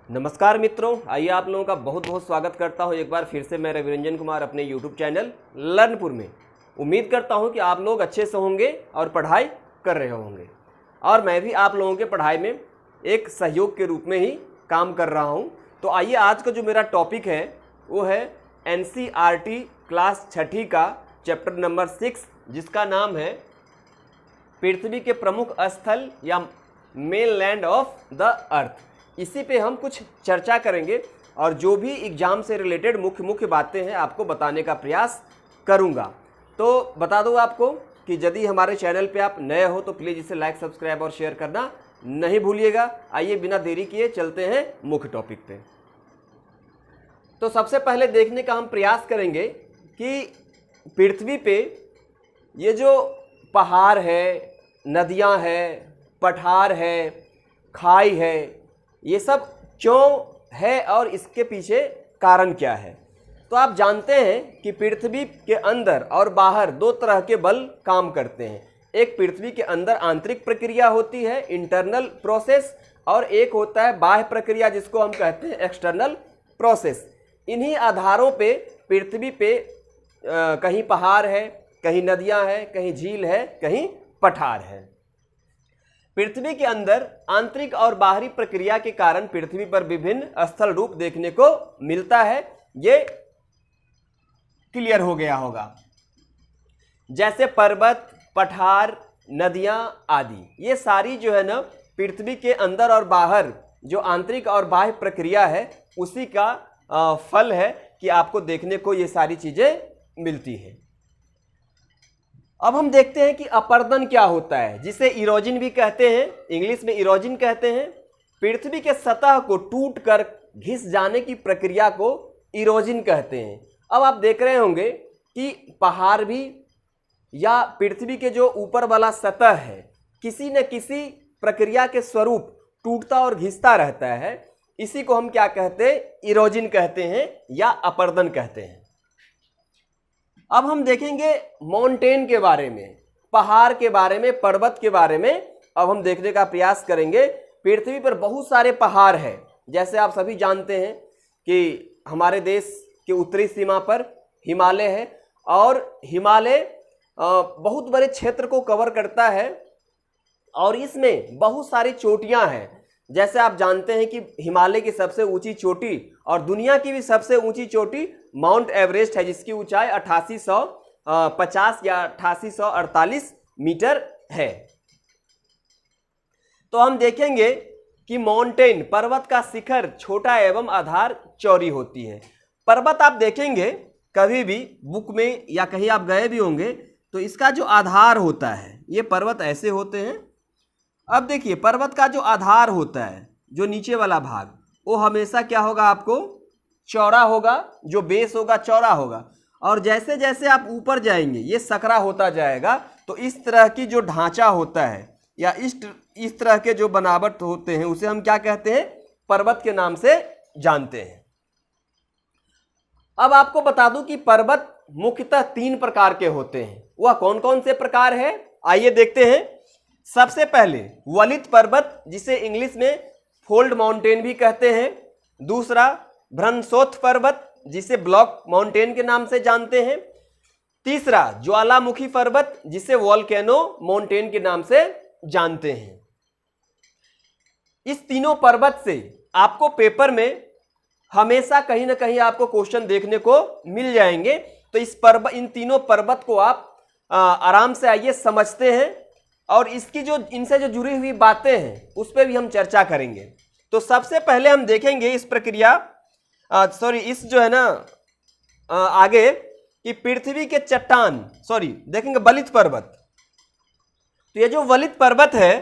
नमस्कार मित्रों, आइए आप लोगों का बहुत बहुत स्वागत करता हूं एक बार फिर से मैं रविरंजन कुमार अपने यूट्यूब चैनल लर्नपुर में। उम्मीद करता हूं कि आप लोग अच्छे से होंगे और पढ़ाई कर रहे होंगे और मैं भी आप लोगों के पढ़ाई में एक सहयोग के रूप में ही काम कर रहा हूं। तो आइए आज का जो मेरा टॉपिक है वो है NCERT क्लास 6ठी का चैप्टर नंबर 6 जिसका नाम है पृथ्वी के प्रमुख स्थल या main land of the earth. इसी पे हम कुछ चर्चा करेंगे और जो भी एग्जाम से रिलेटेड मुख्य बातें हैं आपको बताने का प्रयास करूंगा। तो बता दूं आपको कि यदि हमारे चैनल पे आप नए हो तो प्लीज़ इसे लाइक, सब्सक्राइब और शेयर करना नहीं भूलिएगा। आइए बिना देरी किए चलते हैं मुख्य टॉपिक पे। तो सबसे पहले देखने का हम प्रयास करेंगे कि पृथ्वी पे ये जो पहाड़ है, नदियां हैं, पठार है, खाई है, ये सब क्यों है और इसके पीछे कारण क्या है। तो आप जानते हैं कि पृथ्वी के अंदर और बाहर दो तरह के बल काम करते हैं। एक पृथ्वी के अंदर आंतरिक प्रक्रिया होती है इंटरनल प्रोसेस और एक होता है बाह्य प्रक्रिया जिसको हम कहते हैं एक्सटर्नल प्रोसेस। इन्हीं आधारों पे पृथ्वी पे कहीं पहाड़ है, कहीं नदियां हैं, कहीं झील है, कहीं पठार है। पृथ्वी के अंदर आंतरिक और बाहरी प्रक्रिया के कारण पृथ्वी पर विभिन्न स्थल रूप देखने को मिलता है। ये क्लियर हो गया होगा, जैसे पर्वत, पठार, नदियां आदि। ये सारी जो है ना पृथ्वी के अंदर और बाहर जो आंतरिक और बाह्य प्रक्रिया है उसी का फल है कि आपको देखने को ये सारी चीजें मिलती है। अब हम देखते हैं कि अपर्दन क्या होता है, जिसे इरोजन भी कहते हैं, इंग्लिश में इरोजन कहते हैं। पृथ्वी के सतह को टूट कर घिस जाने की प्रक्रिया को इरोजन कहते हैं। अब आप देख रहे होंगे कि पहाड़ भी या पृथ्वी के जो ऊपर वाला सतह है किसी न किसी प्रक्रिया के स्वरूप टूटता और घिसता रहता है। इसी को हम क्या कहते हैं, इरोजन कहते हैं या अपर्दन कहते हैं। अब हम देखेंगे माउंटेन के बारे में, पहाड़ के बारे में, पर्वत के बारे में अब हम देखने का प्रयास करेंगे। पृथ्वी पर बहुत सारे पहाड़ हैं। जैसे आप सभी जानते हैं कि हमारे देश के उत्तरी सीमा पर हिमालय है और हिमालय बहुत बड़े क्षेत्र को कवर करता है और इसमें बहुत सारी चोटियां हैं। जैसे आप जानते हैं कि हिमालय की सबसे ऊंची चोटी और दुनिया की भी सबसे ऊंची चोटी माउंट एवरेस्ट है, जिसकी ऊंचाई 8850 या 8848 मीटर है। तो हम देखेंगे कि माउंटेन पर्वत का शिखर छोटा एवं आधार चौड़ी होती है। पर्वत आप देखेंगे कभी भी बुक में या कहीं आप गए भी होंगे तो इसका जो आधार होता है ये पर्वत ऐसे होते हैं। अब देखिए पर्वत का जो आधार होता है, जो नीचे वाला भाग, वो हमेशा क्या होगा, आपको चौड़ा होगा, जो बेस होगा चौड़ा होगा। और जैसे जैसे आप ऊपर जाएंगे ये सकरा होता जाएगा। तो इस तरह की जो ढांचा होता है या इस तरह के जो बनावट होते हैं उसे हम क्या कहते हैं, पर्वत के नाम से जानते हैं। अब आपको बता दूं कि पर्वत मुख्यतः 3 प्रकार के होते हैं। वह कौन कौन से प्रकार है, आइए देखते हैं। सबसे पहले वलित पर्वत, जिसे इंग्लिश में फोल्ड माउंटेन भी कहते हैं। दूसरा भ्रंशोत्थ पर्वत, जिसे ब्लॉक माउंटेन के नाम से जानते हैं। तीसरा ज्वालामुखी पर्वत, जिसे वोल्केनो माउंटेन के नाम से जानते हैं। इस तीनों पर्वत से आपको पेपर में हमेशा कहीं ना कहीं आपको क्वेश्चन देखने को मिल जाएंगे। तो इन तीनों पर्वत को आप आराम से आइए समझते हैं और इसकी जो इनसे जो जुड़ी हुई बातें हैं उस पर भी हम चर्चा करेंगे। तो सबसे पहले हम देखेंगे इस प्रक्रिया इस जो है ना आगे कि पृथ्वी के चट्टान देखेंगे वलित पर्वत। तो ये जो वलित पर्वत है,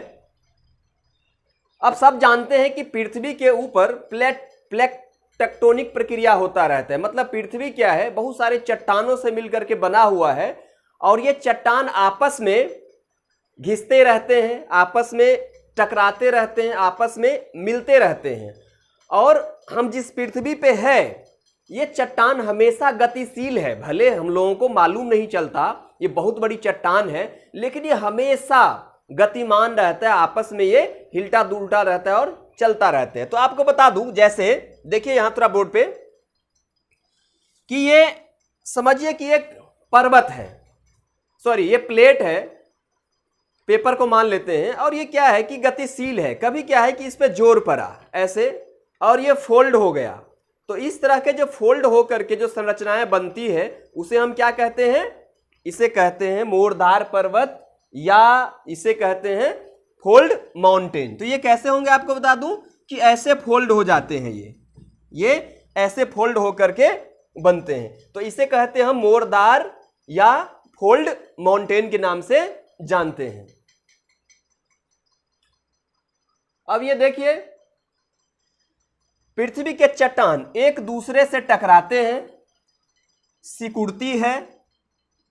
अब सब जानते हैं कि पृथ्वी के ऊपर प्लेट टेक्टोनिक प्रक्रिया होता रहता है। मतलब पृथ्वी क्या है, बहुत सारे चट्टानों से मिलकर के बना हुआ है और ये चट्टान आपस में घिसते रहते हैं, आपस में टकराते रहते हैं, आपस में मिलते रहते हैं। और हम जिस पृथ्वी पे है ये चट्टान हमेशा गतिशील है। भले हम लोगों को मालूम नहीं चलता ये बहुत बड़ी चट्टान है, लेकिन ये हमेशा गतिमान रहता है, आपस में ये हिलता डुलता रहता है और चलता रहते हैं। तो आपको बता दूं, जैसे देखिए यहां थोड़ा बोर्ड पे कि ये समझिए कि एक पर्वत है, सॉरी ये प्लेट है, पेपर को मान लेते हैं, और ये क्या है कि गतिशील है। कभी क्या है कि इस पे जोर पड़ा ऐसे और ये फोल्ड हो गया। तो इस तरह के जो फोल्ड हो करके जो संरचनाएं बनती है उसे हम क्या कहते हैं, इसे कहते हैं मोरदार पर्वत या इसे कहते हैं फोल्ड माउंटेन। तो ये कैसे होंगे आपको बता दूं कि ऐसे फोल्ड हो जाते हैं, ये ऐसे फोल्ड हो करके बनते हैं। तो इसे कहते हैं हम मोरदार या फोल्ड माउंटेन के नाम से जानते हैं। अब ये देखिए पृथ्वी के चट्टान एक दूसरे से टकराते हैं, सिकुड़ती है,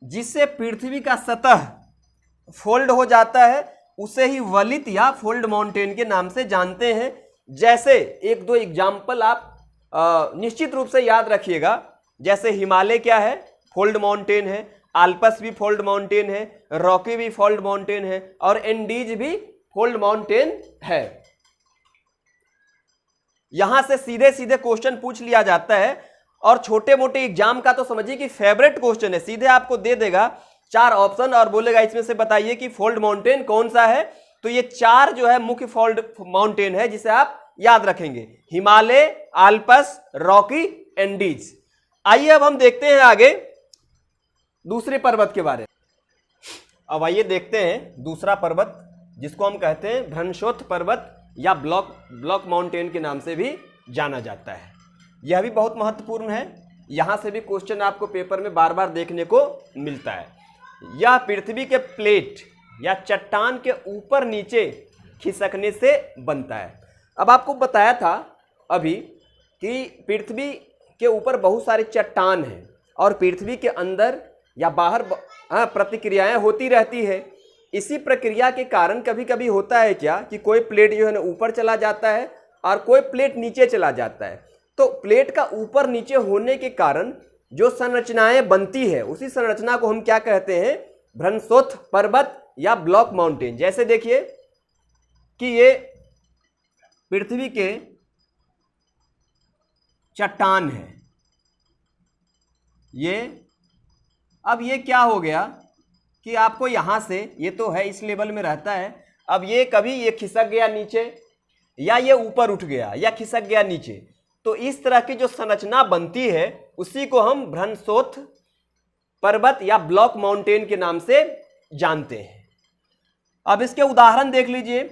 जिससे पृथ्वी का सतह फोल्ड हो जाता है, उसे ही वलित या फोल्ड माउंटेन के नाम से जानते हैं। जैसे एक दो एग्जाम्पल आप निश्चित रूप से याद रखिएगा, जैसे हिमालय क्या है, फोल्ड माउंटेन है, आल्पस भी फोल्ड माउंटेन है, रॉकी भी फोल्ड माउंटेन है, और एंडीज भी फोल्ड माउंटेन है। यहां से सीधे सीधे क्वेश्चन पूछ लिया जाता है, और छोटे मोटे एग्जाम का तो समझिए कि फेवरेट क्वेश्चन है। सीधे आपको दे देगा 4 ऑप्शन और बोलेगा इसमें से बताइए कि फोल्ड माउंटेन कौन सा है। तो ये 4 जो है मुख्य फोल्ड माउंटेन है जिसे आप याद रखेंगे, हिमालय, आल्पस, रॉकी, एंडीज। आइए अब हम देखते हैं आगे दूसरे पर्वत के बारे में। अब आइए देखते हैं दूसरा पर्वत, जिसको हम कहते हैं भ्रंशोत्थ पर्वत या ब्लॉक माउंटेन के नाम से भी जाना जाता है। यह भी बहुत महत्वपूर्ण है, यहां से भी क्वेश्चन आपको पेपर में बार बार देखने को मिलता है। यह पृथ्वी के प्लेट या चट्टान के ऊपर नीचे खिसकने से बनता है। अब आपको बताया था अभी कि पृथ्वी के ऊपर बहुत सारे चट्टान हैं और पृथ्वी के अंदर या बाहर प्रतिक्रियाएं होती रहती है। इसी प्रक्रिया के कारण कभी कभी होता है क्या कि कोई प्लेट जो है ना ऊपर चला जाता है और कोई प्लेट नीचे चला जाता है। तो प्लेट का ऊपर नीचे होने के कारण जो संरचनाएं बनती है उसी संरचना को हम क्या कहते हैं, भ्रंशोत्थ पर्वत या ब्लॉक माउंटेन। जैसे देखिए कि ये पृथ्वी के चट्टान है, ये अब ये क्या हो गया कि आपको यहां से, ये तो है इस लेवल में रहता है, अब ये कभी ये खिसक गया नीचे या ये ऊपर उठ गया या खिसक गया नीचे। तो इस तरह की जो संरचना बनती है उसी को हम भ्रंशोत्थ पर्वत या ब्लॉक माउंटेन के नाम से जानते हैं। अब इसके उदाहरण देख लीजिए,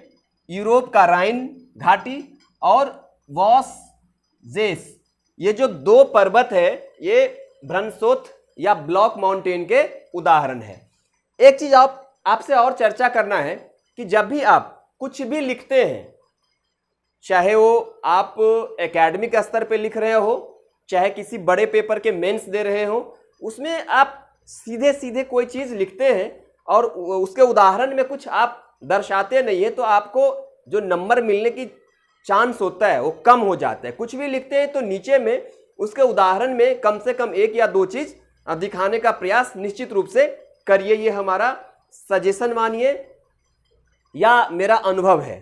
यूरोप का राइन घाटी और वॉसजेस, ये जो 2 पर्वत है ये भ्रंशोत्थ या ब्लॉक माउंटेन के उदाहरण है। एक चीज आपसे और चर्चा करना है कि जब भी आप कुछ भी लिखते हैं, चाहे वो आप एकेडमिक स्तर पे लिख रहे हो, चाहे किसी बड़े पेपर के मेंस दे रहे हो, उसमें आप सीधे सीधे कोई चीज लिखते हैं और उसके उदाहरण में कुछ आप दर्शाते नहीं है, तो आपको जो नंबर मिलने की चांस होता है वो कम हो जाता है। कुछ भी लिखते हैं तो नीचे में उसके उदाहरण में कम से कम 1 या 2 चीज दिखाने का प्रयास निश्चित रूप से करिए। ये हमारा सजेशन मानिए या मेरा अनुभव है।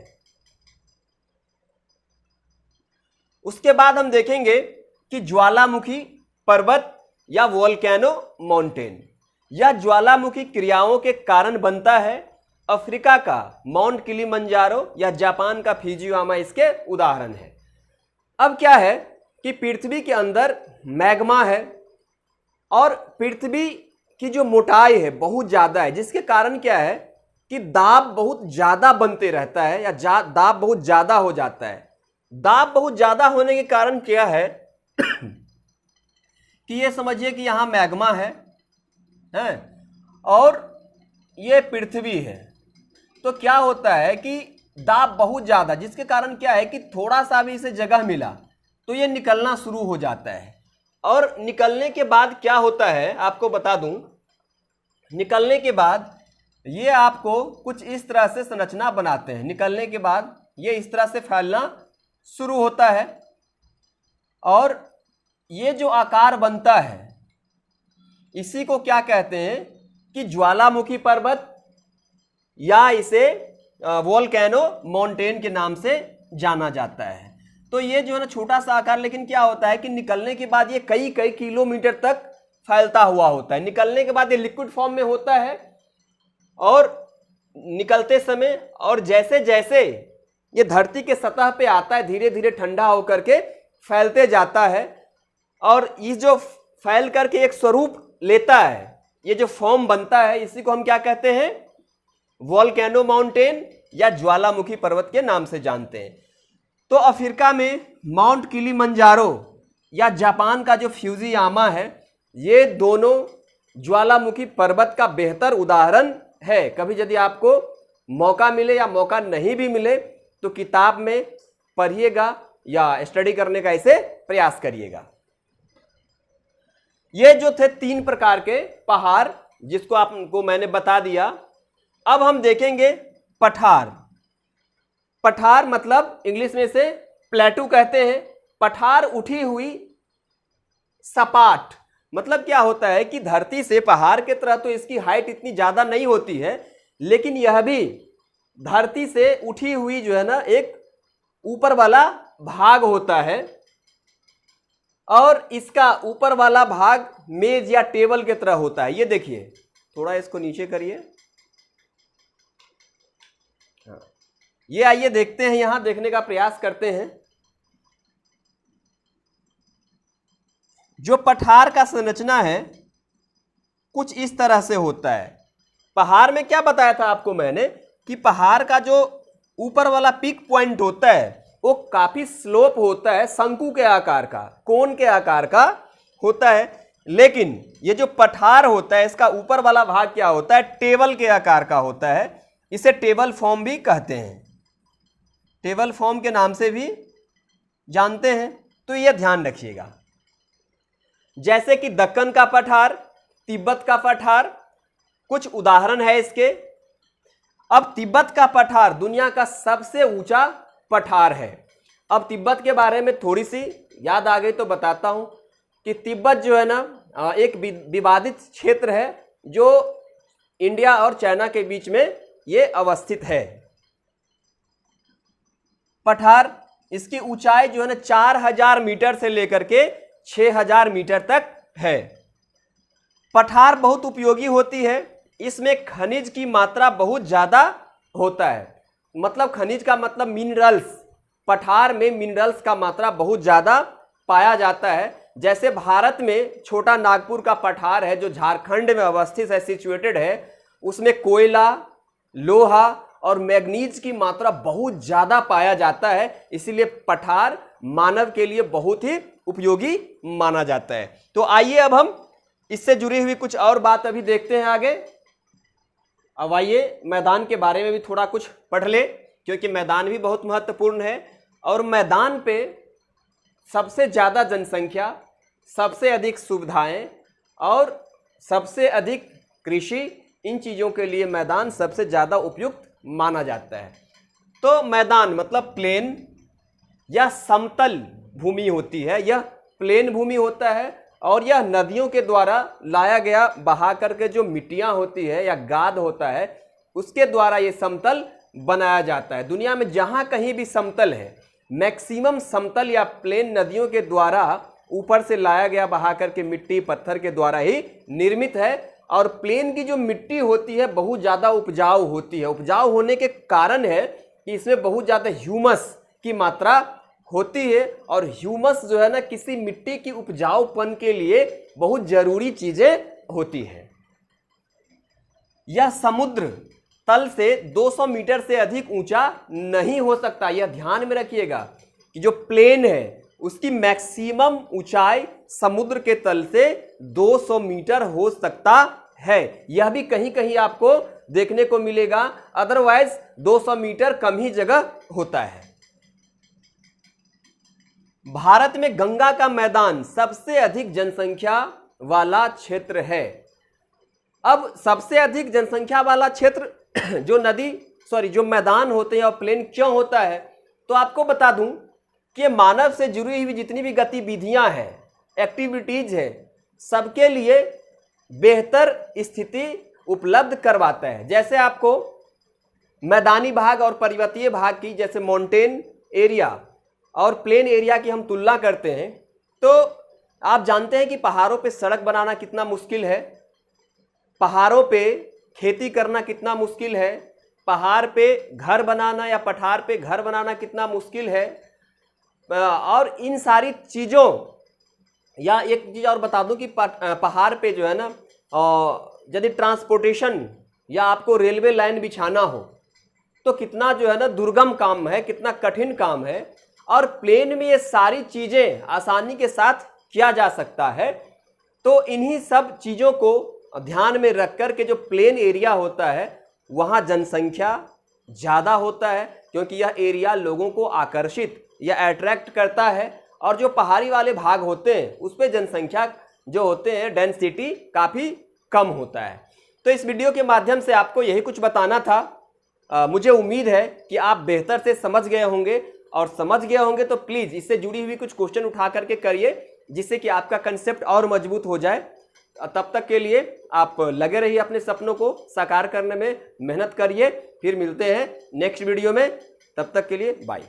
उसके बाद हम देखेंगे कि ज्वालामुखी पर्वत या वोल्केनो माउंटेन, यह ज्वालामुखी क्रियाओं के कारण बनता है। अफ्रीका का माउंट किलिमंजारो या जापान का फिजियामा इसके उदाहरण है। अब क्या है कि पृथ्वी के अंदर मैग्मा है और पृथ्वी की जो मोटाई है बहुत ज़्यादा है, जिसके कारण क्या है कि दाब बहुत ज़्यादा बनते रहता है या दाब बहुत ज़्यादा हो जाता है। दाब बहुत ज़्यादा होने के कारण क्या है कि ये समझिए कि यहाँ मैग्मा है और ये पृथ्वी है। तो क्या होता है कि दाब बहुत ज़्यादा, जिसके कारण क्या है कि थोड़ा सा भी इसे जगह मिला तो ये निकलना शुरू हो जाता है। और निकलने के बाद क्या होता है आपको बता दूं, निकलने के बाद ये आपको कुछ इस तरह से संरचना बनाते हैं। निकलने के बाद ये इस तरह से फैलना शुरू होता है और ये जो आकार बनता है इसी को क्या कहते हैं कि ज्वालामुखी पर्वत या इसे वोल्केनो माउंटेन के नाम से जाना जाता है। तो ये जो है ना छोटा सा आकार, लेकिन क्या होता है कि निकलने के बाद ये कई कई किलोमीटर तक फैलता हुआ होता है। निकलने के बाद ये लिक्विड फॉर्म में होता है और निकलते समय और जैसे जैसे ये धरती के सतह पे आता है धीरे धीरे ठंडा होकर के फैलते जाता है और ये जो फैल करके एक स्वरूप लेता है, ये जो फॉर्म बनता है, इसी को हम क्या कहते हैं? वोल्केनो माउंटेन या ज्वालामुखी पर्वत के नाम से जानते हैं। तो अफ्रीका में माउंट किलिमंजारो या जापान का जो फ्यूजियामा है, ये दोनों ज्वालामुखी पर्वत का बेहतर उदाहरण है। कभी यदि आपको मौका मिले या मौका नहीं भी मिले तो किताब में पढ़िएगा या स्टडी करने का इसे प्रयास करिएगा। ये जो थे 3 प्रकार के पहाड़ जिसको आपको मैंने बता दिया। अब हम देखेंगे पठार। पठार मतलब इंग्लिश में इसे प्लेटू कहते हैं। पठार उठी हुई सपाट, मतलब क्या होता है कि धरती से पहाड़ के तरह तो इसकी हाइट इतनी ज्यादा नहीं होती है, लेकिन यह भी धरती से उठी हुई जो है ना एक ऊपर वाला भाग होता है और इसका ऊपर वाला भाग मेज या टेबल के तरह होता है। ये देखिए, थोड़ा इसको नीचे करिए। ये आइए देखते हैं, यहां देखने का प्रयास करते हैं। जो पठार का संरचना है कुछ इस तरह से होता है। पहाड़ में क्या बताया था आपको मैंने कि पहाड़ का जो ऊपर वाला पीक पॉइंट होता है वो काफी स्लोप होता है, शंकु के आकार का, कोन के आकार का होता है। लेकिन ये जो पठार होता है इसका ऊपर वाला भाग क्या होता है? टेबल के आकार का होता है। इसे टेबल फॉर्म भी कहते हैं, टेबल फॉर्म के नाम से भी जानते हैं। तो यह ध्यान रखिएगा। जैसे कि दक्कन का पठार, तिब्बत का पठार, कुछ उदाहरण है इसके। अब तिब्बत का पठार दुनिया का सबसे ऊंचा पठार है। अब तिब्बत के बारे में थोड़ी सी याद आ गई तो बताता हूं कि तिब्बत जो है ना एक विवादित क्षेत्र है जो इंडिया और चाइना के बीच में ये अवस्थित है। पठार, इसकी ऊंचाई जो है ना 4000 मीटर से लेकर के 6000 मीटर तक है। पठार बहुत उपयोगी होती है। इसमें खनिज की मात्रा बहुत ज्यादा होता है। मतलब खनिज का मतलब मिनरल्स। पठार में मिनरल्स का मात्रा बहुत ज्यादा पाया जाता है। जैसे भारत में छोटा नागपुर का पठार है जो झारखंड में अवस्थित है, सिचुएटेड है, उसमें कोयला, लोहा और मैग्नीज की मात्रा बहुत ज्यादा पाया जाता है। इसीलिए पठार मानव के लिए बहुत ही उपयोगी माना जाता है। तो आइए अब हम इससे जुड़ी हुई कुछ और बात अभी देखते हैं आगे। अब आइए मैदान के बारे में भी थोड़ा कुछ पढ़ ले, क्योंकि मैदान भी बहुत महत्वपूर्ण है और मैदान पे सबसे ज़्यादा जनसंख्या, सबसे अधिक सुविधाएं और सबसे अधिक कृषि, इन चीज़ों के लिए मैदान सबसे ज़्यादा उपयुक्त माना जाता है। तो मैदान मतलब प्लेन या समतल भूमि होती है, यह प्लेन भूमि होता है और यह नदियों के द्वारा लाया गया बहा करके जो मिट्टियां होती है या गाद होता है उसके द्वारा ये समतल बनाया जाता है। दुनिया में जहां कहीं भी समतल है, मैक्सिमम समतल या प्लेन नदियों के द्वारा ऊपर से लाया गया बहा करके मिट्टी पत्थर के द्वारा ही निर्मित है। और प्लेन की जो मिट्टी होती है बहुत ज़्यादा उपजाऊ होती है। उपजाऊ होने के कारण है कि इसमें बहुत ज़्यादा ह्यूमस की मात्रा होती है और ह्यूमस जो है ना किसी मिट्टी की उपजाऊपन के लिए बहुत जरूरी चीजें होती है। यह समुद्र तल से 200 मीटर से अधिक ऊंचा नहीं हो सकता। यह ध्यान में रखिएगा कि जो प्लेन है उसकी मैक्सिमम ऊंचाई समुद्र के तल से 200 मीटर हो सकता है। यह भी कहीं कहीं आपको देखने को मिलेगा, अदरवाइज 200 मीटर कम ही जगह होता है। भारत में गंगा का मैदान सबसे अधिक जनसंख्या वाला क्षेत्र है। अब सबसे अधिक जनसंख्या वाला क्षेत्र जो मैदान होते हैं और प्लेन क्यों होता है, तो आपको बता दूं कि मानव से जुड़ी हुई जितनी भी गतिविधियां हैं, एक्टिविटीज है, सबके लिए बेहतर स्थिति उपलब्ध करवाता है। जैसे आपको मैदानी भाग और पर्वतीय भाग की, जैसे माउंटेन एरिया और प्लेन एरिया की हम तुलना करते हैं तो आप जानते हैं कि पहाड़ों पे सड़क बनाना कितना मुश्किल है, पहाड़ों पे खेती करना कितना मुश्किल है, पहाड़ पे घर बनाना या पठार पे घर बनाना कितना मुश्किल है। और इन सारी चीज़ों, या एक चीज़ और बता दूं कि पहाड़ पे जो है ना, यदि ट्रांसपोर्टेशन या आपको रेलवे लाइन बिछाना हो तो कितना जो है ना दुर्गम काम है, कितना कठिन काम है। और प्लेन में ये सारी चीज़ें आसानी के साथ किया जा सकता है। तो इन्हीं सब चीज़ों को ध्यान में रख कर के जो प्लेन एरिया होता है वहाँ जनसंख्या ज़्यादा होता है, क्योंकि यह एरिया लोगों को आकर्षित या अट्रैक्ट करता है। और जो पहाड़ी वाले भाग होते हैं उस पर जनसंख्या जो होते हैं, डेंसिटी काफ़ी कम होता है। तो इस वीडियो के माध्यम से आपको यही कुछ बताना था। मुझे उम्मीद है कि आप बेहतर से समझ गए होंगे, और समझ गए होंगे तो प्लीज़ इससे जुड़ी हुई कुछ क्वेश्चन उठा करके करिए, जिससे कि आपका कंसेप्ट और मजबूत हो जाए। तब तक के लिए आप लगे रहिए अपने सपनों को साकार करने में, मेहनत करिए। फिर मिलते हैं नेक्स्ट वीडियो में, तब तक के लिए बाय।